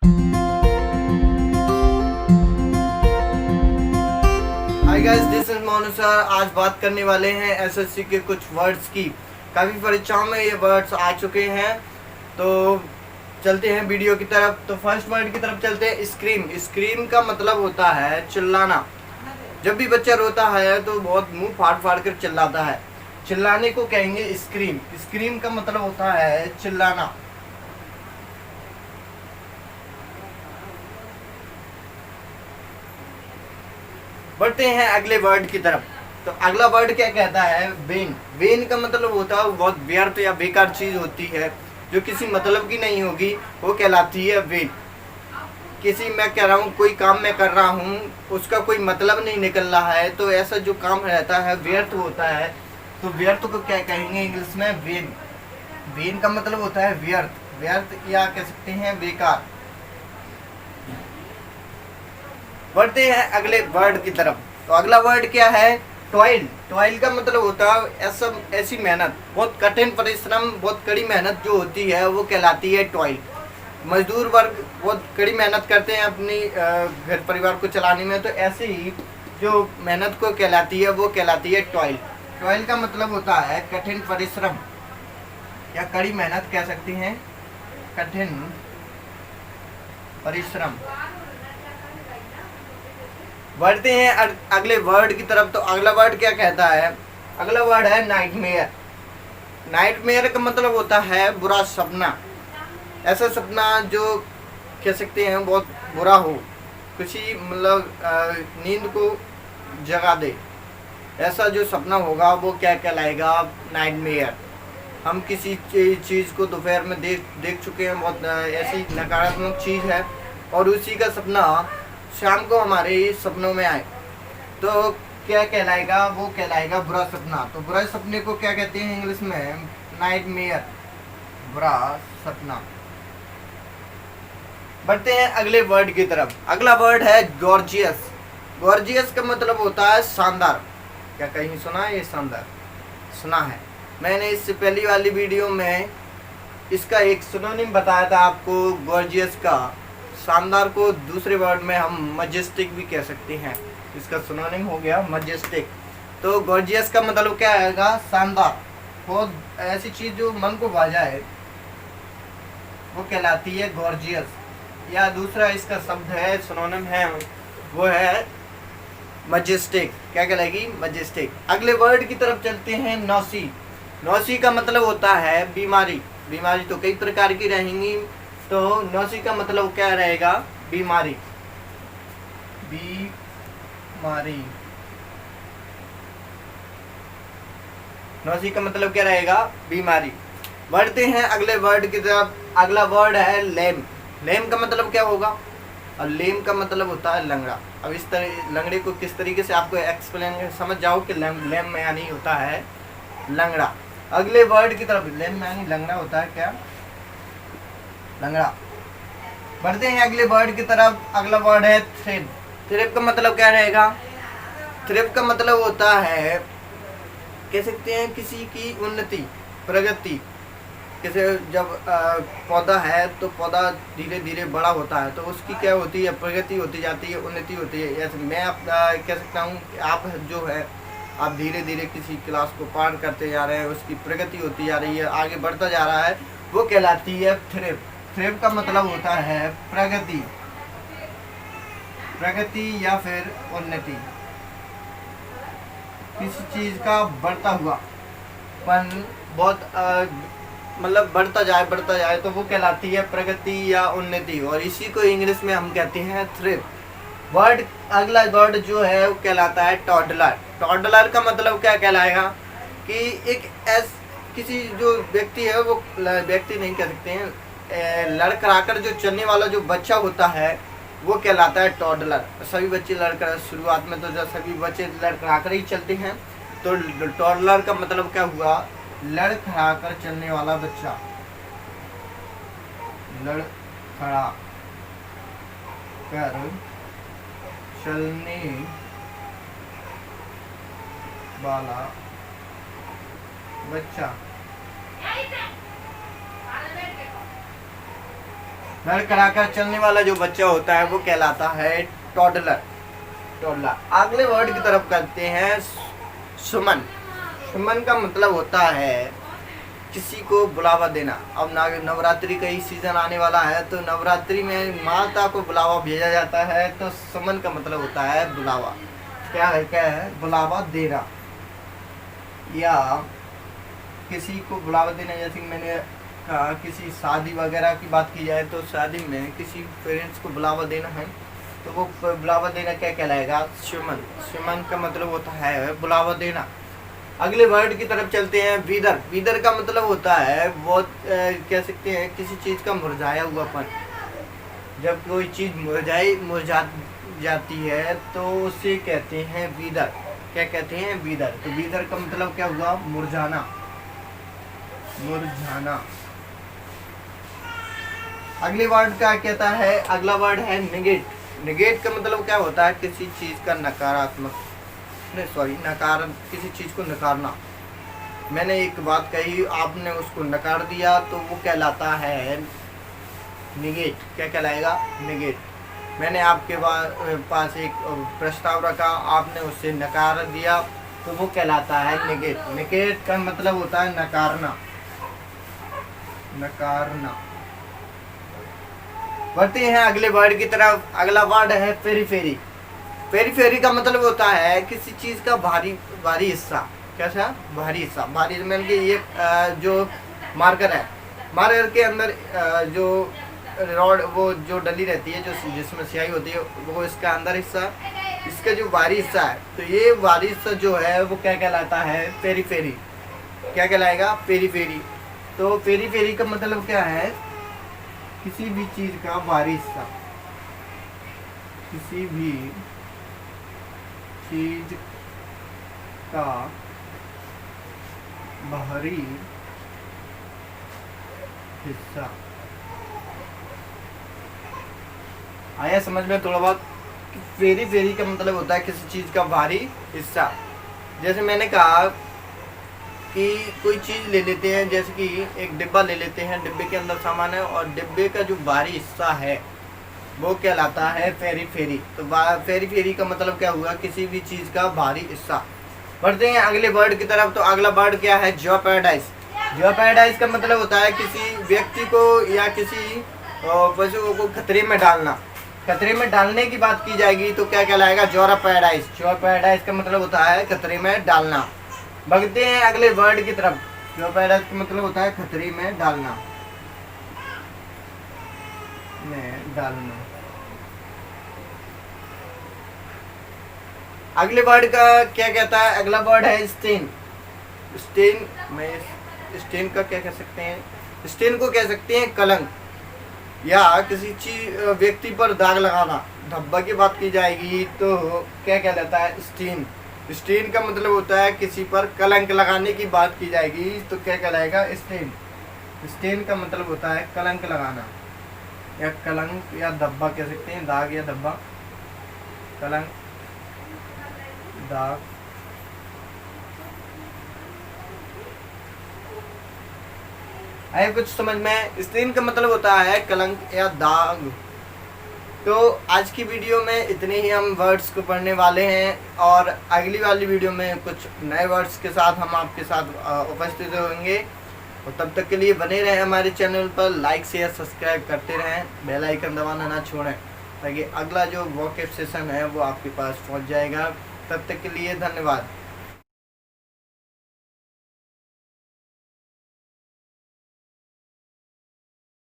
Hi guys, this is Monu sir. आज बात करने वाले हैं एसएससी के कुछ वर्ड्स की। काफ़ी परीक्षाओं में ये वर्ड्स आ चुके हैं, तो चलते हैं वीडियो की तरफ। तो फर्स्ट वर्ड की तरफ चलते हैं, स्क्रीम। स्क्रीम का मतलब होता है चिल्लाना। जब भी बच्चा रोता है तो बहुत मुंह फाड़ फाड़ कर चिल्लाता है, चिल्लाने को कहेंगे स्क्रीम। स्क्रीम का मतलब होता है चिल्लाना। बढ़ते हैं अगले वर्ड की तरफ। तो अगला वर्ड क्या कहता है, वेन। वेन का मतलब होता है बहुत व्यर्थ या बेकार चीज होती है, जो किसी मतलब की नहीं होगी, वो कहलाती है वेन। किसी, मैं कह रहा हूँ कोई काम मैं कर रहा हूँ, उसका कोई मतलब नहीं निकल रहा है, तो ऐसा जो काम रहता है व्यर्थ होता है। तो व्यर्थ को क्या कहेंगे इंग्लिश में, वेन। वेन का मतलब होता है व्यर्थ, व्यर्थ या कह सकते हैं बेकार। बढ़ते हैं अगले वर्ड की तरफ। तो अगला वर्ड क्या है, टॉयल। टॉयल का मतलब होता है ऐसी मेहनत, बहुत कठिन परिश्रम, बहुत कड़ी मेहनत जो होती है वो कहलाती है टॉयल। मजदूर वर्ग बहुत कड़ी मेहनत करते हैं अपनी घर परिवार को चलाने में, तो ऐसे ही जो मेहनत को कहलाती है वो कहलाती है टॉयल। टॉयल का मतलब होता है कठिन परिश्रम या कड़ी मेहनत कह सकते हैं, कठिन परिश्रम। बढ़ते हैं अगले वर्ड की तरफ। तो अगला वर्ड क्या कहता है, अगला वर्ड है नाइटमेयर। नाइटमेयर का मतलब होता है बुरा सपना। ऐसा सपना जो कह सकते हैं बहुत बुरा हो, किसी मतलब नींद को जगा दे, ऐसा जो सपना होगा वो क्या कहलाएगा, नाइटमेयर। हम किसी चीज़ को दोपहर में देख चुके हैं, बहुत ऐसी नकारात्मक चीज़ है, और उसी का सपना शाम को हमारे सपनों में आए तो क्या कहलाएगा, वो कहलाएगा बुरा सपना। तो बुरा सपने को क्या कहते हैं इंग्लिश में, नाइटमेयर, बुरा सपना। बढ़ते हैं अगले वर्ड की तरफ। अगला वर्ड है गॉर्जियस। गॉर्जियस का मतलब होता है शानदार। क्या कहीं सुना है ये शानदार? सुना है। मैंने इससे पहली वाली वीडियो में इसका एक सिनोनिम बताया था आपको गॉर्जियस का। शानदार को दूसरे वर्ड में हम मजेस्टिक भी कह सकते हैं, इसका सिनोनिम हो गया मजेस्टिक। तो गॉर्जियस का मतलब क्या आएगा, शानदार, बहुत ऐसी चीज जो मन को भा जाए वो कहलाती है गॉर्जियस। या दूसरा इसका शब्द है, सिनोनिम है, वो है मजेस्टिक। क्या कहलाएगी, मजेस्टिक। अगले वर्ड की तरफ चलते हैं, नौसी। नौसी का मतलब होता है बीमारी। बीमारी तो कई प्रकार की रहेंगी, तो नौसी का मतलब क्या रहेगा, बीमारी, बीमारी। नौसी का मतलब क्या रहेगा, बीमारी। बढ़ते हैं अगले वर्ड की तरफ। अगला वर्ड है लेम। लेम का मतलब क्या होगा, और लेम का मतलब होता है लंगड़ा। अब इस तरह लंगड़े को किस तरीके से आपको एक्सप्लेन समझ जाओ कि लेम में यानी होता है लंगड़ा। अगले वर्ड की तरफ, लेम में यानी लंगड़ा होता है क्या, लंगड़ा। बढ़ते हैं अगले वर्ड की तरफ। अगला वर्ड है थ्रिप। थ्रिप का मतलब क्या रहेगा, थ्रिप का मतलब होता है, कह सकते हैं किसी की उन्नति, प्रगति। जैसे जब पौधा है तो पौधा धीरे धीरे बड़ा होता है, तो उसकी क्या होती है, प्रगति होती जाती है, उन्नति होती है। जैसे मैं कह सकता हूँ कि आप जो है, आप धीरे धीरे किसी क्लास को पार करते जा रहे हैं, उसकी प्रगति होती जा रही है, आगे बढ़ता जा रहा है, वो कहलाती है थ्रिप। थ्रिप का मतलब होता है प्रगति, प्रगति या फिर उन्नति, किसी चीज का बढ़ता हुआ पन, बहुत मतलब बढ़ता जाए तो वो कहलाती है प्रगति या उन्नति, और इसी को इंग्लिश में हम कहते हैं थ्रिप। वर्ड, अगला वर्ड जो है वो कहलाता है टॉडलर। टॉडलर का मतलब क्या कहलाएगा कि एक किसी जो व्यक्ति है, वो व्यक्ति नहीं कह सकते हैं, लड़खड़ाकर जो चलने वाला जो बच्चा होता है वो कहलाता है टॉडलर। सभी बच्चे लड़कर, शुरुआत में तो जब सभी बच्चे लड़खड़ाकर ही चलते हैं, तो टॉडलर का मतलब क्या हुआ, लड़खड़ाकर चलने वाला बच्चा, लड़खड़ा कर चलने वाला बच्चा। लड़खड़ाकर चलने वाला जो बच्चा होता है वो कहलाता है टॉडलर। टॉडलर। अगले वर्ड की तरफ करते हैं सुमन। सुमन का मतलब होता है किसी को बुलावा देना। अब नवरात्रि का ही सीजन आने वाला है, तो नवरात्रि में माता को बुलावा भेजा जाता है, तो सुमन का मतलब होता है बुलावा। क्या है बुलावा देना, या किसी को बुलावा देना। जैसे मैंने कहा किसी शादी वगैरह की बात की जाए तो शादी में किसी पेरेंट्स को बुलावा देना है, तो वो बुलावा देना क्या कहलाएगा? सुमन। सुमन का मतलब होता है बुलावा देना। अगले वर्ड की तरफ चलते हैं वीदर। वीदर का मतलब होता है बहुत कह सकते हैं किसी चीज़ का मुरझाया हुआपन। जब कोई चीज़ मुरझा जाती है तो उसे कहते हैं वीदर। क्या कहते हैं? वीदर। तो वीदर का मतलब क्या हुआ? मुरझाना। मुरझाना। अगले वर्ड का कहता है, अगला वर्ड है निगेट। निगेट का मतलब क्या होता है? किसी चीज़ का नकारात्मक किसी चीज़ को नकारना। मैंने एक बात कही, आपने उसको नकार दिया, तो वो कहलाता है निगेट। क्या कहलाएगा? निगेट। मैंने आपके पास एक प्रस्ताव रखा, आपने उससे नकार दिया, तो वो कहलाता है निगेट। निगेट का मतलब होता है नकारना। नकारना। बढ़ते हैं अगले वर्ड की तरफ। अगला वर्ड है पेरीफेरी। पेरीफेरी का मतलब होता है किसी चीज़ का भारी हिस्सा। कैसा? भारी हिस्सा। भारी मतलब कि ये जो मार्कर है, मार्कर के अंदर जो रॉड वो जो डली रहती है, जो जिसमें स्याही होती है, वो इसका अंदर हिस्सा, इसका जो भारी हिस्सा है, तो ये भारी हिस्सा जो है वो क्या कहलाता है? पेरीफेरी। क्या कहलाएगा? पेरीफेरी। तो पेरीफेरी का मतलब क्या है? किसी भी चीज़ का भारी हिस्सा। किसी भी चीज का बाहरी हिस्सा। आया समझ में थोड़ा बहुत? फेरी का मतलब होता है किसी चीज का बाहरी हिस्सा। जैसे मैंने कहा कि कोई चीज ले लेते हैं, जैसे कि एक डिब्बा ले लेते हैं, डिब्बे के अंदर सामान है और डिब्बे का जो बाहरी हिस्सा है वो कहलाता है पेरीफेरी। तो पेरीफेरी का मतलब क्या हुआ? किसी भी चीज़ का भारी हिस्सा। बढ़ते हैं अगले वर्ड की तरफ। तो अगला वर्ड क्या है? जियोपैराडाइज। जियोपैराडाइज का मतलब होता है किसी व्यक्ति को या किसी पशु को खतरे में डालना। खतरे में डालने की बात की जाएगी तो क्या कहलाएगा? जियोपैराडाइज। जियोपैराडाइज का मतलब होता है खतरे में डालना। बढ़ते हैं अगले वर्ड की तरफ। जियोपैराडाइज का मतलब होता है खतरे में डालना। डालना। अगले वर्ड का क्या कहता है? अगला वर्ड है स्टेन। स्टेन में स्टेन का क्या कह सकते हैं? स्टेन को कह सकते हैं कलंक, या किसी चीज व्यक्ति पर दाग लगाना। धब्बा की बात की जाएगी तो क्या कहलाता है? स्टेन। स्टेन का मतलब होता है किसी पर कलंक लगाने की बात की जाएगी तो क्या कहलाएगा? स्टेन। स्टेन का मतलब होता है कलंक लगाना, या कलंक या धब्बा कह सकते हैं। दाग या धब्बा। कलंक, दाग। आया कुछ समझ में? स्टेन का मतलब होता है कलंक या दाग। तो आज की वीडियो में इतने ही हम वर्ड्स को पढ़ने वाले हैं, और अगली वाली वीडियो में कुछ नए वर्ड्स के साथ हम आपके साथ उपस्थित होंगे। और तब तक के लिए बने रहें हमारे चैनल पर। लाइक शेयर सब्सक्राइब करते रहें, बेल आइकन दबाना ना छोड़ें, ताकि अगला जो वॉकअप सेशन है वो आपके पास पहुंच जाएगा। तब तक के लिए धन्यवाद।